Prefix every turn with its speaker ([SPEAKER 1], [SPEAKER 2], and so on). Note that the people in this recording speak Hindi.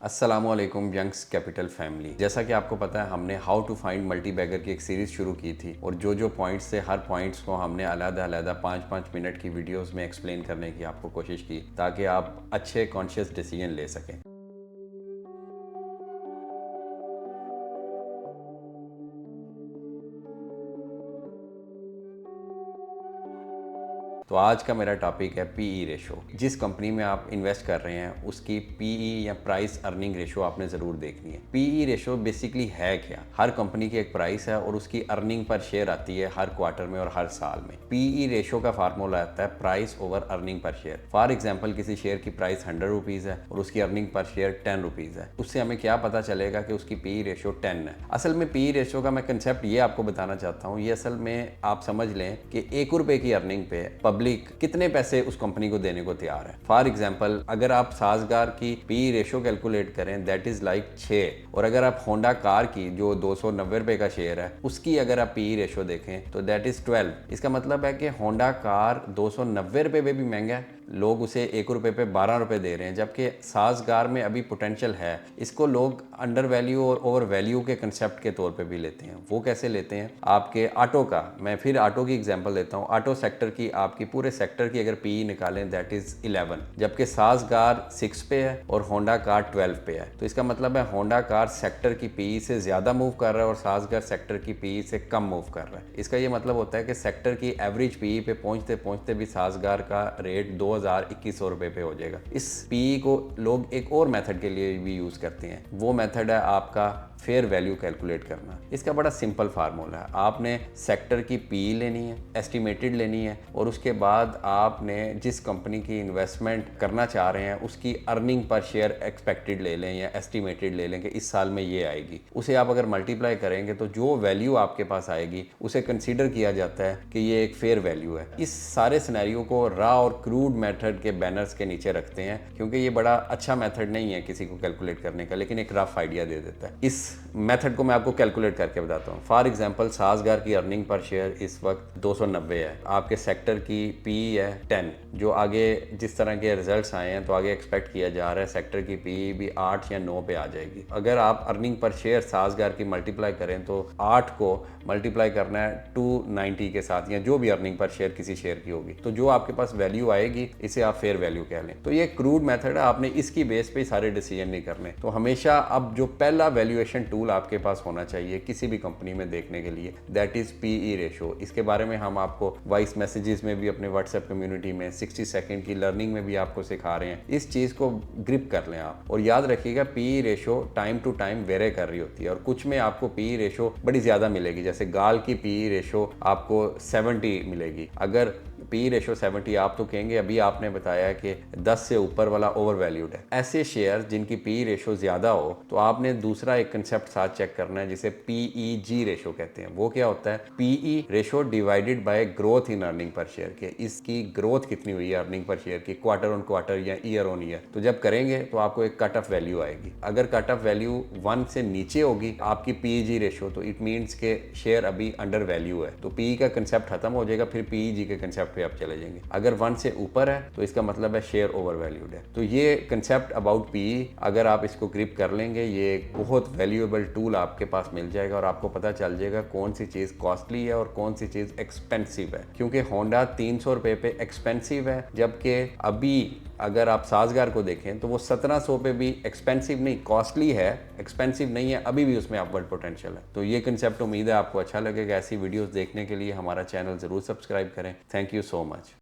[SPEAKER 1] अस्सलामुअलैकुम यंग्स कैपिटल फैमिली। जैसा कि आपको पता है हमने how to find multibagger की एक सीरीज़ शुरू की थी और जो पॉइंट्स थे हर पॉइंट्स को हमने अलग-अलग 5-5 मिनट की वीडियोस में एक्सप्लेन करने की आपको कोशिश की ताकि आप अच्छे कॉन्शियस डिसीजन ले सकें। तो आज का मेरा टॉपिक है पीई रेशो। जिस कंपनी में आप इन्वेस्ट कर रहे हैं उसकी पीई या प्राइस अर्निंग रेशो आपने ज़रूर देखनी है। पीई रेशो बेसिकली है क्या? हर कंपनी की एक प्राइस है और उसकी अर्निंग पर शेयर आती है हर क्वार्टर में और हर साल में। पीई रेशो का फार्मूला आता है price over earning per share. For example किसी शेयर की प्राइस 100 रुपीज़ है और उसकी अर्निंग पर शेयर 10 रुपीज़ है। उससे हमें क्या पता चलेगा कि उसकी पीई रेशो 10 है। असल में पीई रेशो का मैं कंसेप्ट ये आपको बताना चाहता हूँ। ये असल में आप समझ लें कि 1 रुपए की अर्निंग पे पब्लिक कितने पैसे उस कंपनी को देने को तैयार है। फॉर एग्जाम्पल अगर आप साजगार की पी रेशो कैलकुलेट करें दैट इज लाइक 6 और अगर आप होंडा कार की जो 290 रुपए का शेयर है उसकी अगर आप पी रेशो देखें तो दैट इज 12। इसका मतलब है कि होंडा कार 290 रुपए पे भी महंगा है, लोग उसे 1 रुपए पे 12 रुपए दे रहे हैं, जबकि साजगार में अभी पोटेंशियल है। इसको लोग अंडर वैल्यू और ओवर वैल्यू के कंसेप्ट के तौर पे भी लेते हैं। वो कैसे लेते हैं? आपके ऑटो का, मैं फिर ऑटो की एग्जांपल देता हूँ। ऑटो सेक्टर की आपकी पूरे सेक्टर की अगर पीई निकालें दैट इज 11, जबकि साजगार 6 पे है और होंडा कार 12 पे है। तो इसका मतलब है होंडा कार सेक्टर की पीई से ज्यादा मूव कर रहा है और साजगार सेक्टर की पीई से कम मूव कर रहा है। इसका ये मतलब होता है कि सेक्टर की एवरेज पीई पे पहुंचते पहुंचते भी साजगार का रेट 2100 रुपए पे हो जाएगा। इस पीई को लोग एक और मेथड के लिए भी यूज करते हैं। वो मेथड है आपका फेयर वैल्यू कैलकुलेट करना। इसका बड़ा सिंपल फार्मूला है। आपने सेक्टर की पी लेनी है, एस्टिमेटेड लेनी है और उसके बाद आपने जिस कंपनी की इन्वेस्टमेंट करना चाह रहे हैं उसकी अर्निंग पर शेयर एक्सपेक्टेड ले लें या एस्टिमेटेड ले लें कि इस साल में ये आएगी। उसे आप अगर मल्टीप्लाई करेंगे तो जो वैल्यू आपके पास आएगी उसे कंसीडर किया जाता है कि ये एक फेयर वैल्यू है। इस सारे सिनेरियो को रॉ और क्रूड मेथड के बैनर्स के नीचे रखते हैं क्योंकि ये बड़ा अच्छा मेथड नहीं है किसी को कैलकुलेट करने का, लेकिन एक रफ आइडिया दे देता है। इस मेथड को मैं आपको कैलकुलेट करके बताता हूँ। फॉर एग्जांपल साजगार की अर्निंग पर शेयर इस वक्त 290 है, आपके सेक्टर की पी है 10। जो आगे जिस तरह के रिजल्ट्स आए हैं तो आगे एक्सपेक्ट किया जा रहा है सेक्टर की पी भी 8 या 9 पे आ जाएगी। अगर आप अर्निंग पर शेयर साजगार की मल्टीप्लाई करें तो 8 को मल्टीप्लाई करना है 290 के साथ या जो भी अर्निंग पर शेयर किसी शेयर की होगी, तो जो आपके पास वैल्यू आएगी इसे आप फेयर वैल्यू कह लें। तो ये क्रूड मेथड है, आपने इसकी बेस पे सारे डिसीजन नहीं करने। तो हमेशा अब जो पहला वैल्यूएशन टूल आपके पास होना चाहिए किसी भी कंपनी में देखने के लिए दैट इज पीई रेशो। इसके बारे में हम आपको वॉइस मैसेजेस में भी अपने व्हाट्सएप कम्युनिटी में 60 सेकंड की लर्निंग में भी आपको सिखा रहे हैं। इस चीज को ग्रिप कर लें आप और याद रखिएगा PE ratio time to time vary कर रही होती है और कुछ में आपको पीई रेशो बड़ी ज्यादा मिलेगी। जैसे गाल की पीई रेशो आपको 70 मिलेगी। अगर पी रेशो 70 आप तो कहेंगे अभी आपने बताया कि 10 से ऊपर वाला ओवर वैल्यूड है। ऐसे शेयर जिनकी पी रेशो ज्यादा हो तो आपने दूसरा एक कंसेप्ट साथ चेक करना है जिसे पीईजी रेशो कहते हैं। वो क्या होता है? PE ratio divided by growth in earning per share के इसकी ग्रोथ कितनी हुई है अर्निंग पर शेयर की क्वार्टर ऑन क्वार्टर या ईयर ऑन ईयर। तो जब करेंगे तो आपको एक कट ऑफ वैल्यू आएगी। अगर कट ऑफ वैल्यू 1 से नीचे होगी आपकी पीईजी रेशो तो इट मीन्स के शेयर अभी अंडर वैल्यू है, तो पीई का कंसेप्ट खत्म हो जाएगा, फिर पीईजी के कंसेप्ट पे आप चले जाएंगे। अगर 1 से ऊपर है तो इसका मतलब है शेयर ओवर वैल्यूड है। तो ये कंसेप्ट अबाउट पीई अगर आप इसको ग्रिप कर लेंगे ये एक बहुत वैल्यूएबल टूल आपके पास मिल जाएगा और आपको पता चल जाएगा कौन सी चीज कॉस्टली है और कौन सी चीज एक्सपेंसिव है। क्योंकि होंडा 300 रुपए पे एक्सपेंसिव है, जबकि अभी अगर आप साजगार को देखें तो वो 1700 पे भी एक्सपेंसिव नहीं, कॉस्टली है, एक्सपेंसिव नहीं है, अभी भी उसमें अपवर्ड पोटेंशियल है। तो ये कंसेप्ट उम्मीद है आपको अच्छा लगेगा। ऐसी वीडियोस देखने के लिए हमारा चैनल जरूर सब्सक्राइब करें। Thank you so much.